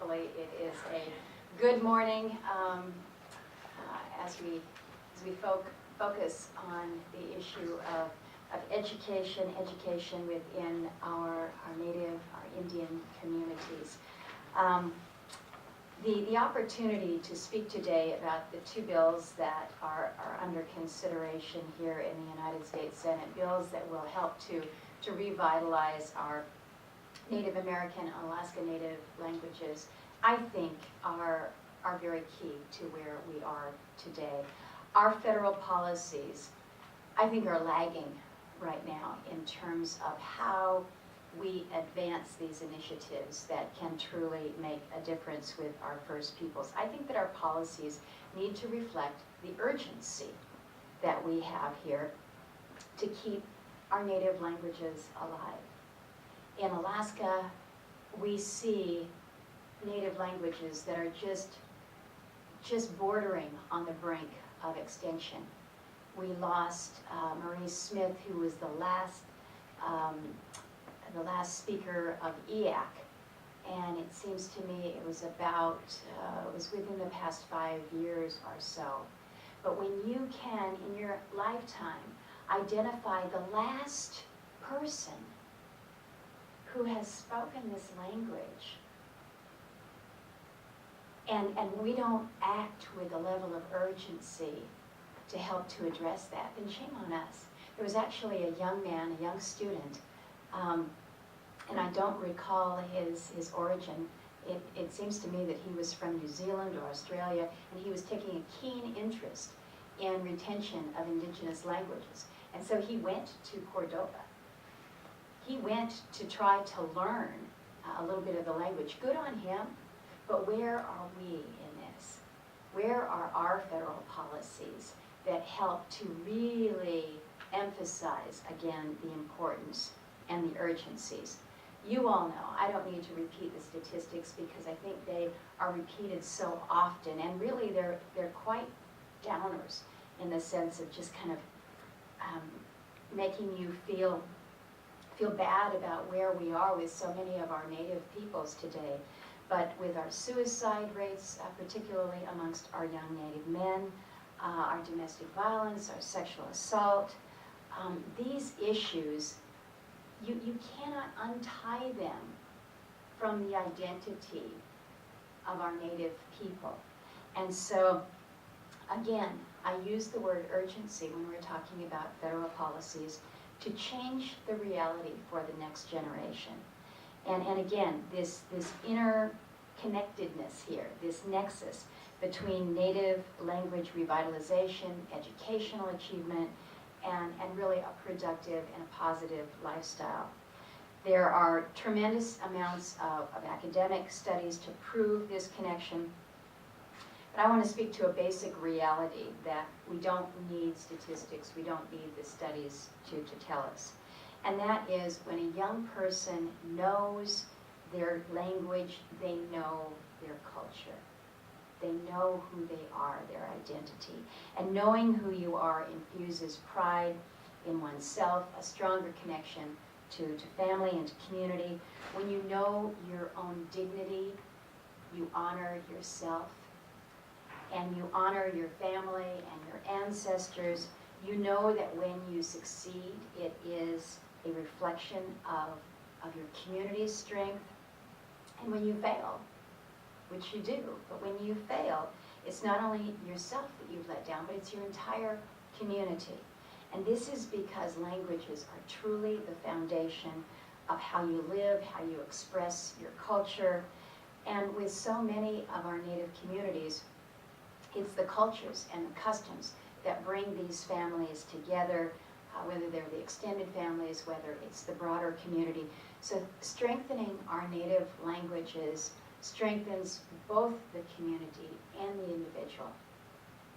hopefully it is a good morning as we focus on the issue of education within our Native, our Indian communities. The opportunity to speak today about the two bills that are under consideration here in the United States Senate, bills that will help to revitalize our Native American and Alaska Native languages, I think are very key to where we are today. Our federal policies, I think, are lagging right now in terms of how we advance these initiatives that can truly make a difference with our First Peoples. I think that our policies need to reflect the urgency that we have here to keep our native languages alive. In Alaska, we see native languages that are just bordering on the brink of extinction. We lost Marie Smith, who was the last speaker of EAC, and it seems to me it was within the past 5 years or so. But when you can, in your lifetime, identify the last person who has spoken this language, and we don't act with a level of urgency to help to address that, then shame on us. There was actually a young man, a young student, and I don't recall his origin. It seems to me that he was from New Zealand or Australia, and he was taking a keen interest in retention of indigenous languages. And so he went to Cordoba. He went to try to learn a little bit of the language. Good on him, but where are we in this? Where are our federal policies that help to really emphasize, again, the importance and the urgencies? You all know, I don't need to repeat the statistics because I think they are repeated so often, and really they're quite downers in the sense of just kind of making you feel bad about where we are with so many of our native peoples today. But with our suicide rates, particularly amongst our young native men, our domestic violence, our sexual assault, these issues, you cannot untie them from the identity of our native people. And so, again, I use the word urgency when we're talking about federal policies to change the reality for the next generation. And again, this interconnectedness here, this nexus between native language revitalization, educational achievement, and really a productive and a positive lifestyle. There are tremendous amounts of academic studies to prove this connection, but I want to speak to a basic reality that we don't need statistics, we don't need the studies to tell us. And that is when a young person knows their language, they know their culture. They know who they are, their identity. And knowing who you are infuses pride in oneself, a stronger connection to family and to community. When you know your own dignity, you honor yourself, and you honor your family and your ancestors. You know that when you succeed, it is a reflection of your community's strength. And when you fail, which you do, but when you fail, it's not only yourself that you've let down, but it's your entire community. And this is because languages are truly the foundation of how you live, how you express your culture. And with so many of our native communities, it's the cultures and the customs that bring these families together, whether they're the extended families, whether it's the broader community. So strengthening our native languages strengthens both the community and the individual.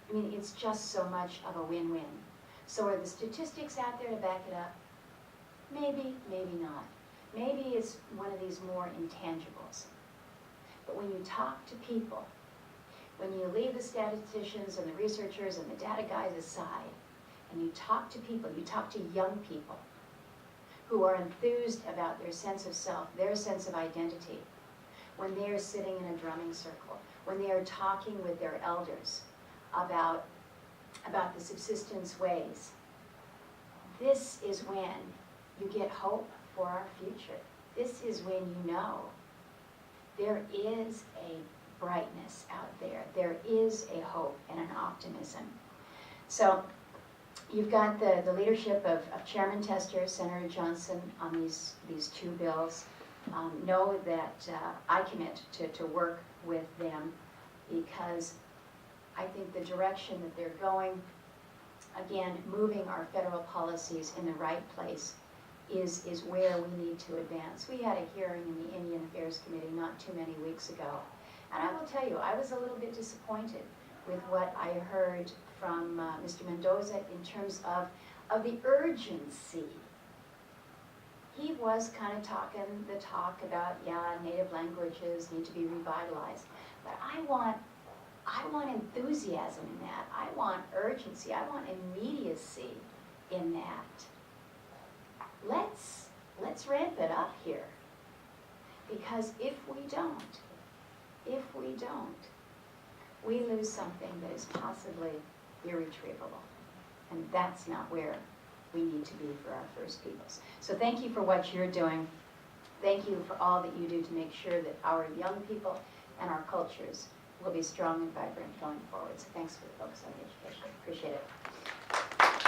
I mean, it's just so much of a win-win. So are the statistics out there to back it up? Maybe, maybe not. Maybe it's one of these more intangibles. But when you talk to people, when you leave the statisticians and the researchers and the data guys aside, and you talk to people, you talk to young people who are enthused about their sense of self, their sense of identity, when they are sitting in a drumming circle, when they are talking with their elders about the subsistence ways. This is when you get hope for our future. This is when you know there is a brightness out there. There is a hope and an optimism. So you've got the leadership of Chairman Tester, Senator Johnson on these two bills. Know that I commit to work with them because I think the direction that they're going, again, moving our federal policies in the right place is where we need to advance. We had a hearing in the Indian Affairs Committee not too many weeks ago. And I will tell you, I was a little bit disappointed with what I heard from Mr. Mendoza in terms of the urgency. He was kind of talking the talk about, yeah, native languages need to be revitalized. But I want enthusiasm in that. I want urgency. I want immediacy in that. Let's ramp it up here. Because if we don't, we lose something that is possibly irretrievable. And that's not where we need to be for our First Peoples. So thank you for what you're doing. Thank you for all that you do to make sure that our young people and our cultures will be strong and vibrant going forward. So thanks for the focus on education. Appreciate it.